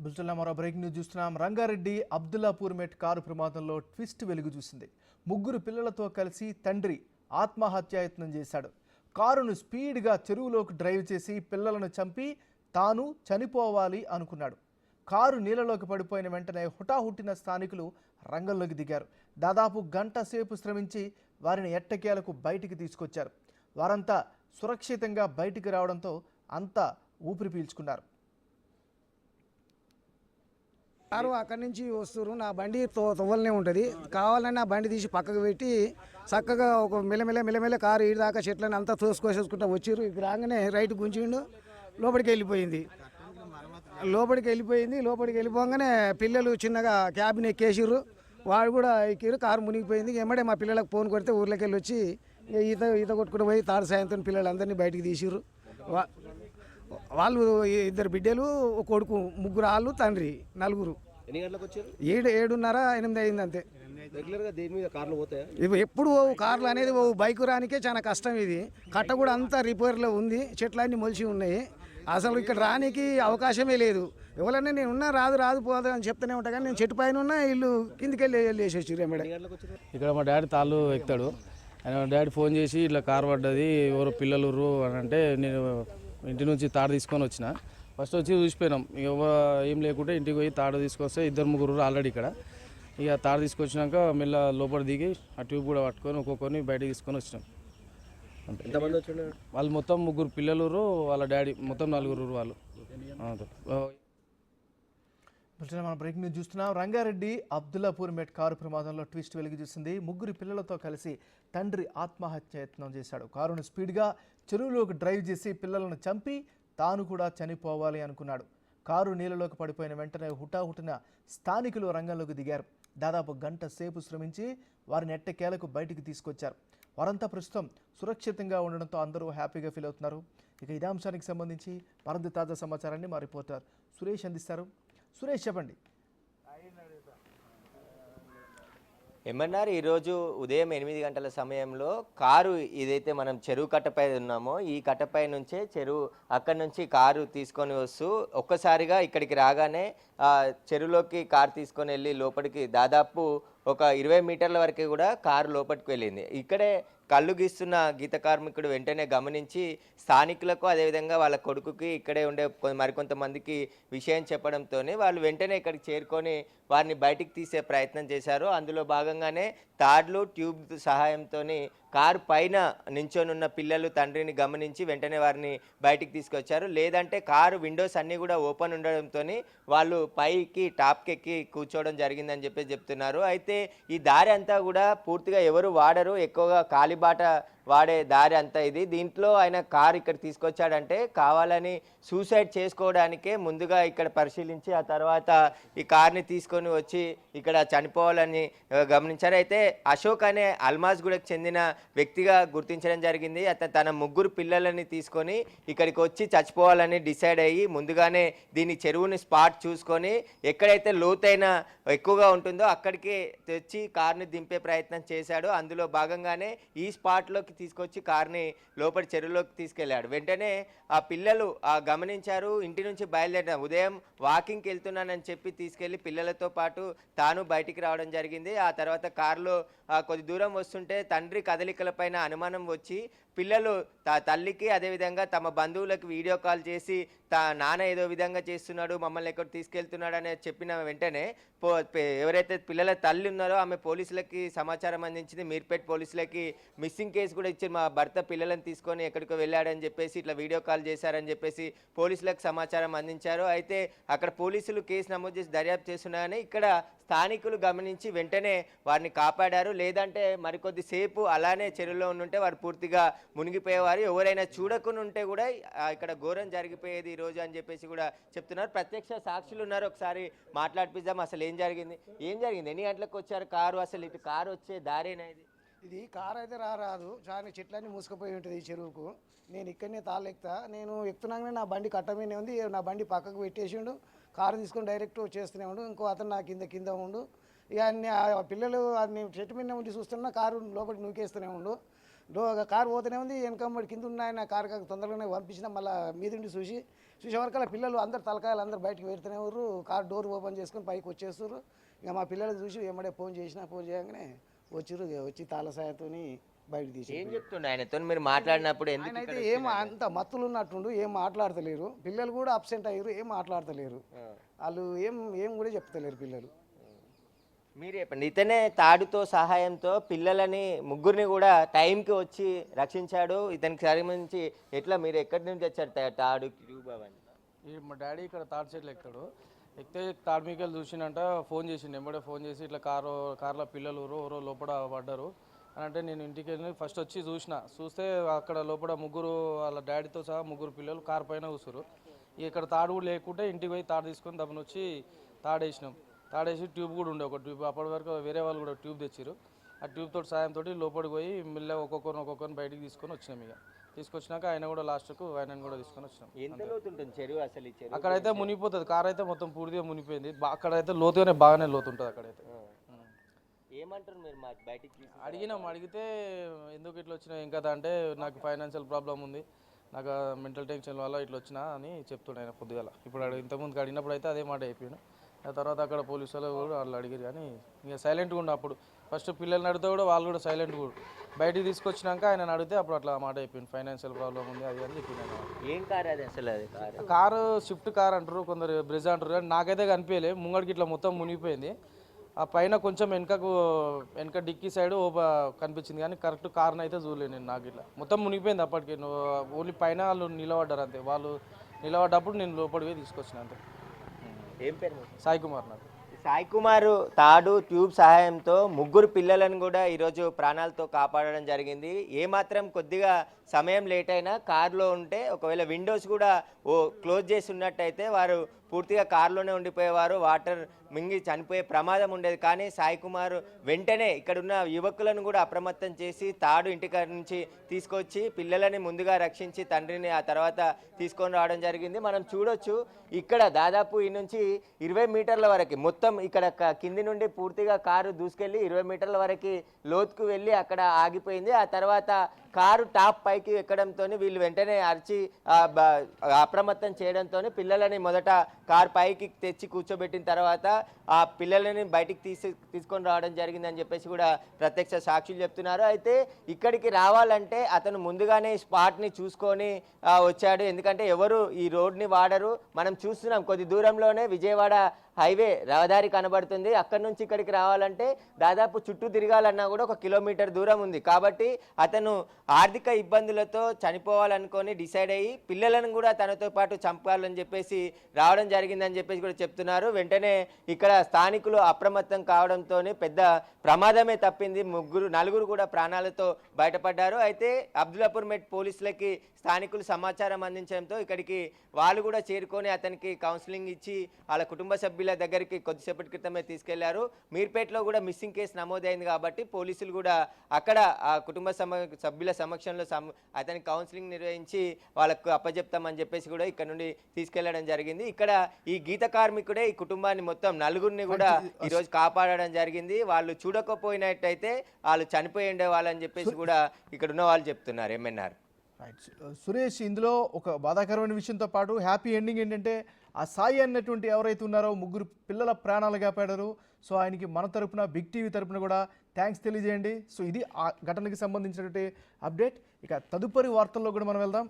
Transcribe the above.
బుల్టన్లో మరో breaking news చూస్తున్నాం. రంగారెడ్డి అబ్దుల్లాపూర్ మెట్ car ప్రమాదంలో ట్విస్ట్ వెలుగు చూసింది. ముగ్గురు పిల్లలతో కలిసి తండ్రి ఆత్మహత్యాయత్నం చేశాడు. కారును స్పీడ్గా చెరువులోకి డ్రైవ్ చేసి పిల్లలను చంపి తాను చనిపోవాలి అనుకున్నాడు. కారు నీళ్ళలోకి పడిపోయిన వెంటనే హుటాహుట్టిన స్థానికులు రంగంలోకి దిగారు. దాదాపు గంట సేపు శ్రమించి వారిని ఎట్టకేలకు బయటికి తీసుకొచ్చారు. వారంతా సురక్షితంగా బయటికి రావడంతో అంతా ఊపిరి పీల్చుకున్నారు. కారు అక్కడి నుంచి వస్తారు, నా బండి తవ్వలనే ఉంటుంది. కావాలని నా బండి తీసి పక్కకు పెట్టి చక్కగా ఒక మెల్లమెల్ల కారు ఈడి దాకా చెట్లని అంతా తోసుకొసేసుకుంటా వచ్చారు. ఇక్కడ రాగానే రైట్ గుంజిండు, లోపలికి వెళ్ళిపోగానే పిల్లలు చిన్నగా క్యాబిన్ ఎక్కేసారు. వాడు కూడా ఎక్కారు. కారు మునిగిపోయింది. ఎమ్మడే మా పిల్లలకు ఫోన్ కొడితే ఊర్లోకి వెళ్ళి వచ్చి ఈత కొట్టుకుని పోయి తాడు సాయంతో పిల్లలందరినీ బయటికి తీసిర్రు. వాళ్ళు ఇద్దరు బిడ్డలు, ఒక కొడుకు, ముగ్గురు వాళ్ళు, తండ్రి, నలుగురు. ఎన్ని గంటలకు వచ్చారు? 7:30, 8 అయింది అంతే. రెగ్యులర్గా దేని మీద కార్లు పోతాయా? ఇవి ఎప్పుడు కార్లు అనేది బైక్ రానికే చాలా కష్టం. ఇది కట్ట కూడా అంతా రిపేర్లో ఉంది, చెట్లన్నీ మొలిచి ఉన్నాయి. అసలు ఇక్కడ రానికి అవకాశమే లేదు. ఎవరన్నా నేను ఉన్నా రాదు పోదు అని చెప్తూనే ఉంటా, కానీ నేను చెట్టు పైన ఉన్నా ఇల్లు కిందికి వెళ్ళి వేసేసి. ఇక్కడ మా డాడీ తాళ్ళు ఎక్కుతాడు. ఆయన డాడీ ఫోన్ చేసి ఇట్లా కారు పడ్డది, ఎవరు పిల్లలు అని అంటే నేను ఇంటి నుంచి తాడు తీసుకొని వచ్చిన. ఫస్ట్ వచ్చి చూసిపోయినాం. ఏం లేకుంటే ఇంటికి పోయి తాడు తీసుకొస్తే 2-3 ఆల్రెడీ ఇక్కడ. ఇక తాడు తీసుకొచ్చినాక మెల్ల లోపల దిగి ఆ ట్యూబ్ కూడా పట్టుకొని ఒక్కొక్కరిని బయటకు తీసుకొని వచ్చినాం. ఎంతమంది వచ్చి? వాళ్ళు మొత్తం 3 పిల్లలు, వాళ్ళ డాడీ, మొత్తం 4 వాళ్ళు. మనం బ్రేకింగ్ న్యూస్ చూస్తున్నాం. రంగారెడ్డి అబ్దుల్లాపూర్ మెట్ కారు ప్రమాదంలో ట్విస్ట్ వెలుగు చూసింది. ముగ్గురు పిల్లలతో కలిసి తండ్రి ఆత్మహత్యాయత్నం చేశాడు. కారును స్పీడ్గా చెరువులోకి డ్రైవ్ చేసి పిల్లలను చంపి తాను కూడా చనిపోవాలి అనుకున్నాడు. కారు నీళ్ళలోకి పడిపోయిన వెంటనే హుటాహుటిన స్థానికులు రంగంలోకి దిగారు. దాదాపు గంట సేపు శ్రమించి వారిని ఎట్టకేలకు బయటికి తీసుకొచ్చారు. వారంతా ప్రస్తుతం సురక్షితంగా ఉండడంతో అందరూ హ్యాపీగా ఫీల్ అవుతున్నారు. ఇక ఇదే అంశానికి సంబంధించి మరింత తాజా సమాచారాన్ని మా రిపోర్టర్ సురేష్ అందిస్తారు. సురేష్, చెప్పండి. ఏమన్నారు? ఈరోజు ఉదయం 8 గంటల సమయంలో కారు ఏదైతే మనం చెరువు కట్టపై ఉన్నామో ఈ కట్టపై నుంచే అక్కడి నుంచి కారు తీసుకొని వస్తూ ఒక్కసారిగా ఇక్కడికి రాగానే చెరువులోకి కారు తీసుకొని వెళ్ళి లోపలికి దాదాపు ఒక 20 మీటర్ల వరకు కూడా కారు లోపలికి వెళ్ళింది. ఇక్కడే కళ్ళు గీస్తున్న గీత కార్మికుడు వెంటనే గమనించి స్థానికులకు అదేవిధంగా వాళ్ళ కొడుకుకి ఇక్కడే ఉండే మరికొంతమందికి విషయం చెప్పడంతో వాళ్ళు వెంటనే ఇక్కడికి చేరుకొని వారిని బయటికి తీసే ప్రయత్నం చేశారు. అందులో భాగంగానే తాడ్లు, ట్యూబ్ సహాయంతో కారు పైన నించొనున్న పిల్లలు తండ్రిని గమనించి వెంటనే వారిని బయటికి తీసుకొచ్చారు. లేదంటే కారు విండోస్ అన్నీ కూడా ఓపెన్ ఉండడంతో వాళ్ళు పైకి టాప్కి ఎక్కి కూర్చోవడం జరిగిందని చెప్తున్నారు. అయితే ఈ దారి అంతా కూడా పూర్తిగా ఎవరు వాడరు, ఎక్కువగా కాలిబాట వాడే దారి అంతా ఇది. దీంట్లో ఆయన కారు ఇక్కడ తీసుకొచ్చాడంటే కావాలని సూసైడ్ చేసుకోవడానికే ముందుగా ఇక్కడ పరిశీలించి ఆ తర్వాత ఈ కార్ని తీసుకొని వచ్చి ఇక్కడ చనిపోవాలని గమనించారు. అయితే అశోక్ అనే అల్మాజ్గూడకు చెందిన వ్యక్తిగా గుర్తించడం జరిగింది. అతను తన 3 పిల్లలని తీసుకొని ఇక్కడికి వచ్చి చచ్చిపోవాలని డిసైడ్ అయ్యి ముందుగానే దీని చెరువుని స్పాట్ చూసుకొని ఎక్కడైతే లోతైన ఎక్కువగా ఉంటుందో అక్కడికి తెచ్చి కార్ని దింపే ప్రయత్నం చేశాడు. అందులో భాగంగానే ఈ స్పాట్లోకి తీసుకొచ్చి కార్ని లోపలి చెరువులోకి తీసుకెళ్లాడు. వెంటనే ఆ పిల్లలు గమనించారు. ఇంటి నుంచి బయలుదేరిన ఉదయం వాకింగ్కి వెళ్తున్నానని చెప్పి తీసుకెళ్లి పిల్లలతో పాటు తాను బయటికి రావడం జరిగింది. ఆ తర్వాత కారులో కొద్ది దూరం వస్తుంటే తండ్రి కదలికలపైన అనుమానం వచ్చి పిల్లలు తల్లికి అదేవిధంగా తమ బంధువులకు వీడియో కాల్ చేసి నాన్న ఏదో విధంగా చేస్తున్నాడు, మమ్మల్ని ఎక్కడ తీసుకెళ్తున్నాడు అని చెప్పిన వెంటనే ఎవరైతే పిల్లల తల్లి ఉన్నారో ఆమె పోలీసులకి సమాచారం అందించింది. మీర్పేట్ పోలీసులకి మిస్సింగ్ కేసు కూడా ఇచ్చి మా భర్త పిల్లలను తీసుకొని ఎక్కడికో వెళ్ళాడని చెప్పేసి ఇట్లా వీడియో కాల్ చేశారని చెప్పేసి పోలీసులకు సమాచారం అందించారు. అయితే అక్కడ పోలీసులు కేసు నమోదు చేసి దర్యాప్తు చేస్తున్నారని ఇక్కడ స్థానికులు గమనించి వెంటనే వారిని కాపాడారు. లేదంటే మరికొద్ది సేపు అలానే చెరువులో ఉంటే వారు పూర్తిగా మునిగిపోయేవారు. ఎవరైనా చూడకుండా ఉంటే కూడా ఇక్కడ ఘోరం జరిగిపోయేది ఈరోజు అని చెప్పేసి కూడా చెప్తున్నారు. ప్రత్యక్ష సాక్షులు ఉన్నారు, ఒకసారి మాట్లాడిపిద్దాం. అసలు ఏం జరిగింది? ఎన్ని గంటలకు వచ్చారు కారు? అసలు ఇటు కారు వచ్చే దారేనా ఇది కారు అయితే రాదు, చాలా చెట్లన్నీ మూసుకుపోయి ఉంటుంది ఈ చెరువుకు. నేను ఇక్కడనే తాళ్ళు ఎక్కుతా. నేను ఎక్కుతున్నాగానే నా బండి కట్టమీనే ఉంది. నా బండి పక్కకు పెట్టేసిండు, కారు తీసుకొని డైరెక్ట్ వచ్చేస్తూనే ఉండు. ఇంకో అతను నా కింద ఉండు. ఇక అన్ని పిల్లలు నేను చెట్టు మీద ఉండి చూస్తున్నా, కారు లోపలికి నూకేస్తూనే ఉండు. కారు పోతూనే ఉంది. వెనకమ్మడి కింద ఉన్న ఆయన కారు తొందరగానే పంపించిన మళ్ళీ మీదుండి చూసే వరకు పిల్లలు అందరు తలకాయలు అందరు బయటకు పెడుతూనే ఊరు కార్ డోర్ ఓపెన్ చేసుకొని పైకి వచ్చేస్తారు. ఇక మా పిల్లలకు చూసి ఏమడే ఫోన్ చేయగానే వచ్చిర్రు. వచ్చి తాళ సాయంతో బయటకు తీసి ఏం చెప్తుండే ఆయనతో మీరు మాట్లాడినప్పుడు ఎందుకు ఆయన అయితే ఏం అంత మత్తులు ఉన్నట్టుండు, ఏం మాట్లాడతలేరు. పిల్లలు కూడా అబ్సెంట్ అయ్యారు, ఏం మాట్లాడతలేరు. వాళ్ళు ఏం కూడా చెప్తలేరు పిల్లలు. మీరు చెప్పండి, ఇతనే తాడుతో సహాయంతో పిల్లలని ముగ్గురిని కూడా టైంకి వచ్చి రక్షించాడు. ఇతనికి సంబంధించి ఎట్లా మీరు ఎక్కడి నుంచి వచ్చారు తాడు ట్యూబ్ అవన్నీ? మా డాడీ ఇక్కడ తాడు చెట్లు ఎక్కుతాడు. ఎక్కితే తాడు మీకెళ్ళి చూసినంట ఫోన్ చేసిండు. ఎంబడే ఫోన్ చేసి ఇట్లా కార్లో పిల్లలు ఎవరో లోపల పడ్డారు అని అంటే నేను ఇంటికి వెళ్ళి ఫస్ట్ వచ్చి చూస్తే అక్కడ లోపల ముగ్గురు వాళ్ళ డాడీతో సహా ముగ్గురు పిల్లలు కారు పైన కూర్చురు. ఇక్కడ తాడు కూడా లేకుంటే ఇంటికి పోయి తాడు తీసుకొని దబ్బున వచ్చి తాడేసినాం. తాడేసి ట్యూబ్ కూడా ఉండే ఒక ట్యూబ్. అప్పటి వరకు వేరే వాళ్ళు కూడా ట్యూబ్ తెచ్చారు. ఆ ట్యూబ్ తోటి సాయంతో లోపలికి పోయి మెల్లగా ఒక్కొక్కరిని బయటికి తీసుకొని వచ్చినాం. ఇక తీసుకొచ్చినాక ఆయన కూడా లాస్ట్కు ఆయనను కూడా తీసుకొని వచ్చినాం. ఎంత లోతుంటుంది చెరువు అసలు? ఈ చెరువు అక్కడైతే మునిగిపోతుంది, కార్ అయితే మొత్తం పూర్తిగా మునిగిపోయింది. అక్కడైతే లోతుగానే బాగానే లోతు ఉంటుంది అక్కడైతే. ఏమంటారు మీరు మా బయటికి అడిగితే ఎందుకు ఇట్లా వచ్చినా ఏం కదా అంటే నాకు ఫైనాన్షియల్ ప్రాబ్లం ఉంది, నాకు మెంటల్ టెన్షన్ వల్ల ఇట్లా వచ్చినా అని చెప్తుండే ఆయన పొద్దుగాల. ఇప్పుడు ఇంతకుముందుకు అడిగినప్పుడు అయితే అదే మాట అయిపోయాను. ఆ తర్వాత అక్కడ పోలీసు వాళ్ళు కూడా వాళ్ళు అడిగారు కానీ ఇక సైలెంట్గా ఉండే. అప్పుడు ఫస్ట్ పిల్లల్ని అడిగితే కూడా వాళ్ళు కూడా సైలెంట్గా కూడా బయటికి తీసుకొచ్చినాక ఆయన అడిగితే అప్పుడు అట్లా మాట అయిపోయింది, ఫైనాన్షియల్ ప్రాబ్లం ఉంది అది అని చెప్పింది. ఏం కార్ అది అసలు? అది కారు స్విఫ్ట్ కార్ అంటారు, కొందరు బ్రెజ్ అంటారు. కానీ నాకైతే కనిపించలే, ముంగడికి ఇట్లా మొత్తం మునిగిపోయింది. ఆ పైన కొంచెం వెనక డిక్కీ సైడ్ కనిపించింది కానీ కరెక్ట్ కార్ని అయితే చూడలేదు నేను. నాకు ఇట్లా మొత్తం మునిగిపోయింది అప్పటికి. ఓన్లీ పైన వాళ్ళు నిలబడ్డారు అంతే. వాళ్ళు నిలబడ్డప్పుడు నేను లోపలికి తీసుకొచ్చిన అంతే. ఏం పేరు? సాయి కుమార్. నాకు సాయి కుమార్ తాడు ట్యూబ్ సహాయంతో ముగ్గురు పిల్లలను కూడా ఈరోజు ప్రాణాలతో కాపాడడం జరిగింది. ఏమాత్రం కొద్దిగా సమయం లేట్ అయినా కారులో ఉంటే ఒకవేళ విండోస్ కూడా క్లోజ్ చేసి ఉన్నట్టయితే వారు పూర్తిగా కారులోనే ఉండిపోయేవారు. వాటర్ మింగి చనిపోయే ప్రమాదం ఉండేది. కానీ సాయి కుమార్ వెంటనే ఇక్కడున్న యువకులను కూడా అప్రమత్తం చేసి తాడు ఇంటికి నుంచి తీసుకొచ్చి పిల్లలని ముందుగా రక్షించి తండ్రిని ఆ తర్వాత తీసుకొని రావడం జరిగింది. మనం చూడొచ్చు ఇక్కడ దాదాపు ఈ నుంచి 20 మీటర్ల వరకు మొత్తం ఇక్కడ కింది నుండి పూర్తిగా కారు దూసుకెళ్ళి 20 మీటర్ల వరకు లోతుకు వెళ్ళి అక్కడ ఆగిపోయింది. ఆ తర్వాత కారు టాప్ పైకి ఎక్కడంతో వీళ్ళు వెంటనే అరిచి అప్రమత్తం చేయడంతో పిల్లలని మొదట కారు పైకి తెచ్చి కూర్చోబెట్టిన తర్వాత ఆ పిల్లలని బయటికి తీసుకొని రావడం జరిగిందని చెప్పేసి కూడా ప్రత్యక్ష సాక్షులు చెప్తున్నారు. అయితే ఇక్కడికి రావాలంటే అతను ముందుగానే స్పాట్ని చూసుకొని వచ్చాడు. ఎందుకంటే ఎవరు ఈ రోడ్ని వాడరు. మనం చూస్తున్నాం కొద్ది దూరంలోనే విజయవాడ హైవే రహదారి కనబడుతుంది. అక్కడి నుంచి ఇక్కడికి రావాలంటే దాదాపు చుట్టూ తిరగాలన్నా కూడా 1 కిలోమీటర్ దూరం ఉంది. కాబట్టి అతను ఆర్థిక ఇబ్బందులతో చనిపోవాలనుకొని డిసైడ్ అయ్యి పిల్లలను కూడా తనతో పాటు చంపాలని చెప్పేసి రావడం జరిగిందని చెప్పేసి కూడా చెప్తున్నారు. వెంటనే ఇక్కడ స్థానికులు అప్రమత్తం కావడంతో పెద్ద ప్రమాదమే తప్పింది. నలుగురు కూడా ప్రాణాలతో బయటపడ్డారు. అయితే అబ్దుల్లాపూర్ మెట్ పోలీసులకి స్థానికులు సమాచారం అందించడంతో ఇక్కడికి వాళ్ళు కూడా చేరుకొని అతనికి కౌన్సిలింగ్ ఇచ్చి వాళ్ళ కుటుంబ సభ్యుల దగ్గరికి కొద్దిసేపటి క్రితమే తీసుకెళ్లారు. మీర్పేటలో కూడా మిస్సింగ్ కేసు నమోదైంది కాబట్టి పోలీసులు కూడా అక్కడ ఆ కుటుంబ సభ్యుల సమక్షంలో అతనికి కౌన్సిలింగ్ నిర్వహించి వాళ్ళకు అప్పచెప్తామని చెప్పేసి కూడా ఇక్కడ నుండి తీసుకెళ్లడం జరిగింది. ఇక్కడ ఈ గీత కార్మికుడే ఈ కుటుంబాన్ని మొత్తం నలుగురిని కూడా ఈరోజు కాపాడడం జరిగింది. వాళ్ళు చూడకపోయినట్టయితే వాళ్ళు చనిపోయి ఉండే వాళ్ళని చెప్పేసి కూడా ఇక్కడ ఉన్న వాళ్ళు చెప్తున్నారు. ఎంఎన్ఆర్ సురేష్, ఇందులో ఒక బాధాకరమైన విషయంతో పాటు హ్యాపీ ఎండింగ్ ఏంటంటే ఆ సాయి అన్నటువంటి ఎవరైతే ఉన్నారో ముగ్గురు పిల్లల ప్రాణాలు కాపాడారు. సో ఆయనకి మన తరపున బిగ్ టీవీ తరపున కూడా థ్యాంక్స్ తెలియజేయండి. సో ఇది ఆ ఘటనకి సంబంధించినటువంటి అప్డేట్. ఇక తదుపరి వార్తల్లో కూడా మనం వెళ్దాం.